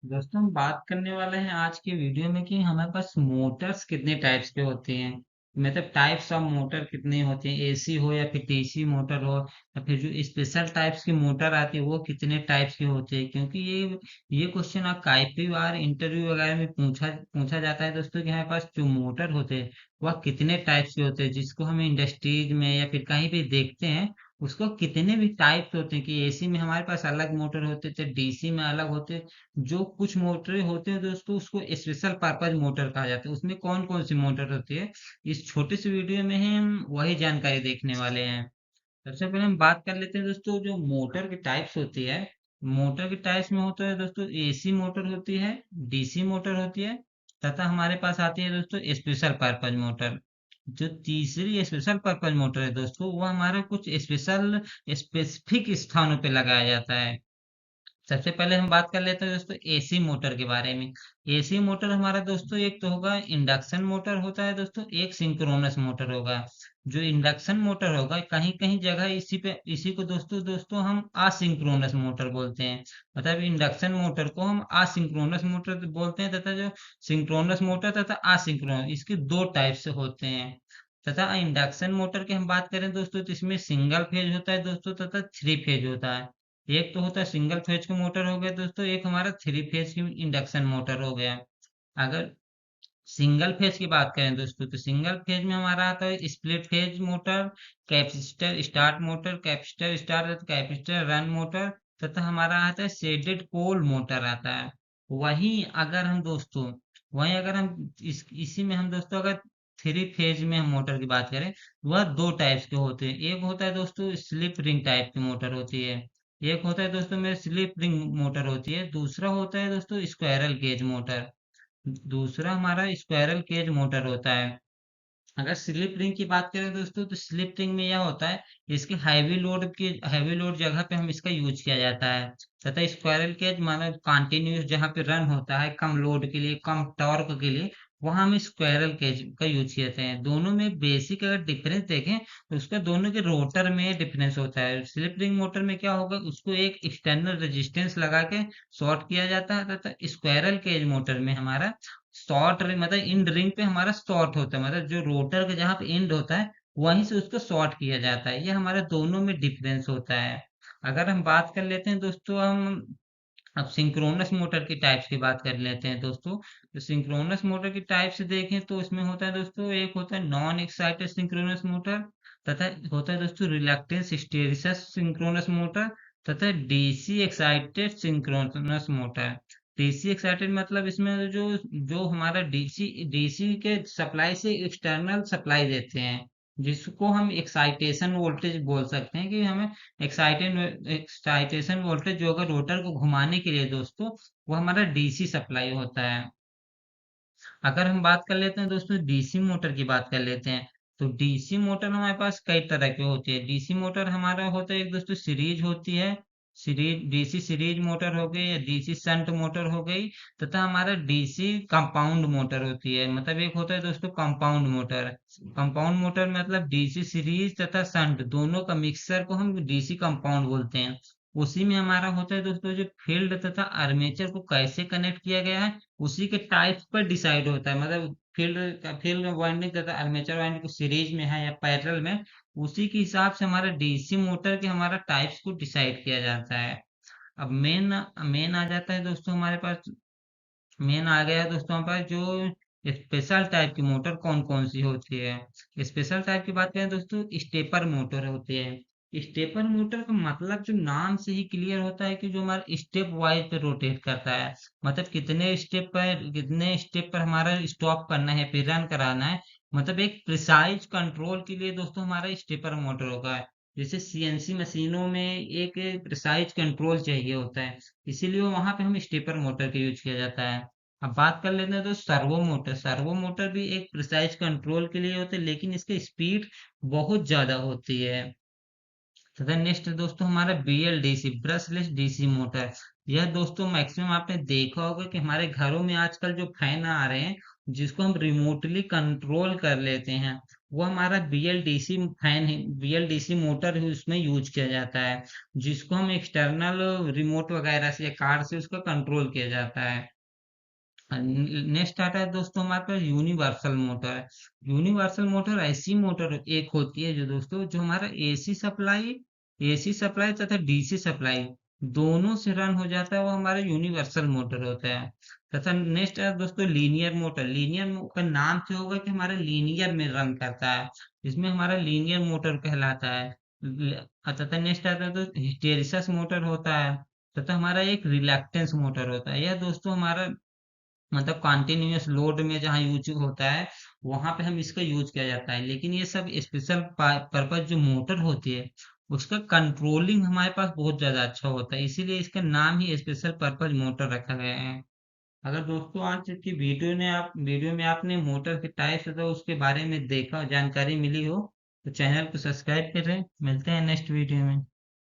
दोस्तों हम बात करने वाले हैं आज के वीडियो में कि हमारे पास मोटर्स कितने टाइप्स के होते हैं। मतलब टाइप्स ऑफ मोटर कितने होते हैं, एसी हो या फिर डीसी मोटर हो, या फिर जो स्पेशल टाइप्स की मोटर आती है वो कितने टाइप्स की होती है। क्योंकि ये क्वेश्चन आप कई बार इंटरव्यू वगैरह में पूछा पूछा जाता है दोस्तों कि हमारे पास जो मोटर होते हैं वह कितने टाइप्स के होते हैं, जिसको हम इंडस्ट्रीज में या फिर कहीं भी देखते हैं उसको कितने भी टाइप्स होते हैं। कि एसी में हमारे पास अलग मोटर होते थे, डीसी में अलग होते, जो कुछ मोटरें होते हैं दोस्तों उसको स्पेशल पर्पज मोटर कहा जाता है। उसमें कौन कौन सी मोटर होती है, इस छोटे से वीडियो में हम वही जानकारी देखने वाले हैं। सबसे पहले हम बात कर लेते हैं दोस्तों जो मोटर की टाइप्स होती है। मोटर के टाइप्स में होता है दोस्तों, एसी मोटर होती है, डीसी मोटर होती है, तथा हमारे पास आती है दोस्तों स्पेशल पर्पज मोटर। जो तीसरी स्पेशल पर्पज मोटर है दोस्तों वो हमारा कुछ स्पेशल स्पेसिफिक स्थानों पे लगाया जाता है। सबसे पहले हम बात कर लेते हैं दोस्तों एसी मोटर के बारे में। एसी मोटर हमारा दोस्तों एक तो होगा इंडक्शन मोटर होता है दोस्तों, एक सिंक्रोनस मोटर होगा। जो इंडक्शन मोटर होगा कहीं कहीं जगह इसी को दोस्तों दोस्तों हम असिंक्रोनस मोटर बोलते हैं। मतलब इंडक्शन मोटर को हम असिंक्रोनस मोटर बोलते हैं, तथा जो सिंक्रोनस मोटर तथा असिंक्रोनस इसके दो टाइप से होते हैं। तथा इंडक्शन मोटर की हम बात करें दोस्तों तो इसमें सिंगल फेज होता है दोस्तों तथा थ्री फेज होता है। एक तो होता है सिंगल फेज का मोटर हो गया दोस्तों, एक हमारा थ्री फेज की इंडक्शन मोटर हो गया। अगर सिंगल फेज की बात करें दोस्तों तो सिंगल फेज में हमारा आता है split phase motor, capacitor start motor, capacitor start, capacitor run motor, तथा हमारा आता है शेडेड पोल मोटर आता है। वहीं अगर हम दोस्तों वहीं अगर हम इसी में हम दोस्तों अगर थ्री फेज में हम मोटर की बात करें, वह दो टाइप्स के होते हैं। एक होता है दोस्तों स्लिप रिंग टाइप की मोटर होती है, एक होता है दोस्तों में स्लिप रिंग मोटर होती है, दूसरा होता है दोस्तों स्क्वायरल केज मोटर। दूसरा हमारा स्क्वायरल केज मोटर होता है। अगर स्लिप रिंग की बात करें दोस्तों तो स्लिप रिंग में यह होता है, इसकी हैवी लोड जगह पे हम इसका यूज किया जाता है। तथा स्क्वायरल केज मतलब कंटिन्यूस जहाँ पे रन होता है कम लोड के लिए, कम टॉर्क के लिए, वहां हम स्क्वायरल केज का यूज करते हैं। दोनों में बेसिक अगर डिफरेंस देखें तो उसका दोनों के रोटर में डिफरेंस होता है। स्लिप रिंग मोटर में क्या होगा, उसको एक एक्सटर्नल रेजिस्टेंस लगा के शॉर्ट किया जाता है, तथा स्क्वायरल केज मोटर में हमारा शॉर्ट रिंग मतलब इंड रिंग पे हमारा शॉर्ट होता है, मतलब जो रोटर का जहाँ पे एंड होता है वहीं से उसको शॉर्ट किया जाता है। ये हमारे दोनों में डिफरेंस होता है। अगर हम बात कर लेते हैं दोस्तों, हम अब सिंक्रोनस मोटर की टाइप्स की बात कर लेते हैं दोस्तों। तो सिंक्रोनस मोटर की टाइप्स देखें तो इसमें होता है दोस्तों, एक होता है नॉन एक्साइटेड सिंक्रोनस मोटर, तथा होता है दोस्तों रिलक्टेंस हिस्टैरिसीस सिंक्रोनस मोटर, तथा DC excited synchronous motor. DC excited मतलब इसमें जो जो हमारा डीसी डीसी के सप्लाई से एक्सटर्नल सप्लाई देते हैं, जिसको हम एक्साइटेशन वोल्टेज बोल सकते हैं। कि हमें एक्साइटेशन वोल्टेज जो अगर रोटर को घुमाने के लिए दोस्तों वो हमारा डीसी सप्लाई होता है। अगर हम बात कर लेते हैं दोस्तों डीसी मोटर की बात कर लेते हैं, तो डीसी मोटर हमारे पास कई तरह की होती है। डीसी मोटर हमारा होता है एक दोस्तों सीरीज होती है, सीरीज डीसी सीरीज मोटर हो गई या डीसी शंट मोटर हो गई, तथा हमारा डीसी कंपाउंड मोटर होती है। मतलब एक होता है दोस्तों कंपाउंड मोटर। कंपाउंड मोटर मतलब डीसी सीरीज तथा शंट दोनों का मिक्सर को हम डीसी कंपाउंड बोलते हैं। उसी में हमारा होता है दोस्तों जो फील्ड तथा आर्मेचर को कैसे कनेक्ट किया गया है उसी के टाइप पर डिसाइड होता है। मतलब फील्ड वाइंडिंग तथा आर्मेचर वाइंडिंग को सीरीज में है या पैरेलल में, उसी के हिसाब से हमारा डीसी मोटर के हमारा टाइप्स को डिसाइड किया जाता है। अब मेन मेन आ जाता है दोस्तों हमारे पास, मेन आ गया दोस्तों हमारे पास जो स्पेशल टाइप की मोटर कौन कौन सी होती है। स्पेशल टाइप की बात करें दोस्तों, स्टेपर मोटर होती है। स्टेपर मोटर का मतलब जो नाम से ही क्लियर होता है कि जो हमारा स्टेप वाइज पे रोटेट करता है। मतलब कितने स्टेप पर हमारा स्टॉप करना है फिर रन कराना है। मतलब एक प्रिसाइज कंट्रोल के लिए दोस्तों हमारा स्टेपर मोटर होगा। जैसे सीएनसी मशीनों में एक प्रिसाइज कंट्रोल चाहिए होता है, इसीलिए वहां पे हम स्टेपर मोटर का यूज किया जाता है। अब बात कर लेते हैं तो सर्वो मोटर भी एक प्रिसाइज कंट्रोल के लिए होते हैं, लेकिन इसकी स्पीड बहुत ज्यादा होती है। तथा नेक्स्ट दोस्तों हमारा बीएलडीसी ब्रशलेस डीसी मोटर। यह दोस्तों मैक्सिमम आपने देखा होगा कि हमारे घरों में आजकल जो फैन आ रहे हैं जिसको हम रिमोटली कंट्रोल कर लेते हैं, वो हमारा बीएलडीसी फैन है, बीएलडीसी मोटर है, उसमें यूज किया जाता है, जिसको हम एक्सटर्नल रिमोट वगैरह से या कार से उसका कंट्रोल किया जाता है। नेक्स्ट आता है दोस्तों हमारे पास यूनिवर्सल मोटर है। यूनिवर्सल मोटर ऐसी मोटर एक होती है जो दोस्तों जो हमारा एसी सप्लाई तथा डीसी सप्लाई दोनों से रन हो जाता है, वो हमारा यूनिवर्सल मोटर होता है। तथा नेक्स्ट है दोस्तों लीनियर मोटर। का नाम से होगा कि हमारा लीनियर में रन करता है, इसमें हमारा लीनियर मोटर कहलाता है। तथा नेक्स्ट आता है तो हिस्टेरिसिस मोटर होता है, तथा हमारा एक रिलक्टेंस मोटर होता है। यह दोस्तों हमारा मतलब कंटिन्यूअस लोड में जहाँ यूज होता है वहां पे हम इसका यूज किया जाता है। लेकिन ये सब स्पेशल पर्पज जो मोटर होती है उसका कंट्रोलिंग हमारे पास बहुत ज्यादा अच्छा होता है, इसीलिए इसका नाम ही स्पेशल पर्पज मोटर रखा गया है। अगर दोस्तों आज की वीडियो में आपने मोटर के टाइप्स तथा उसके बारे में देखा, जानकारी मिली हो, तो चैनल को सब्सक्राइब करें। मिलते हैं नेक्स्ट वीडियो में।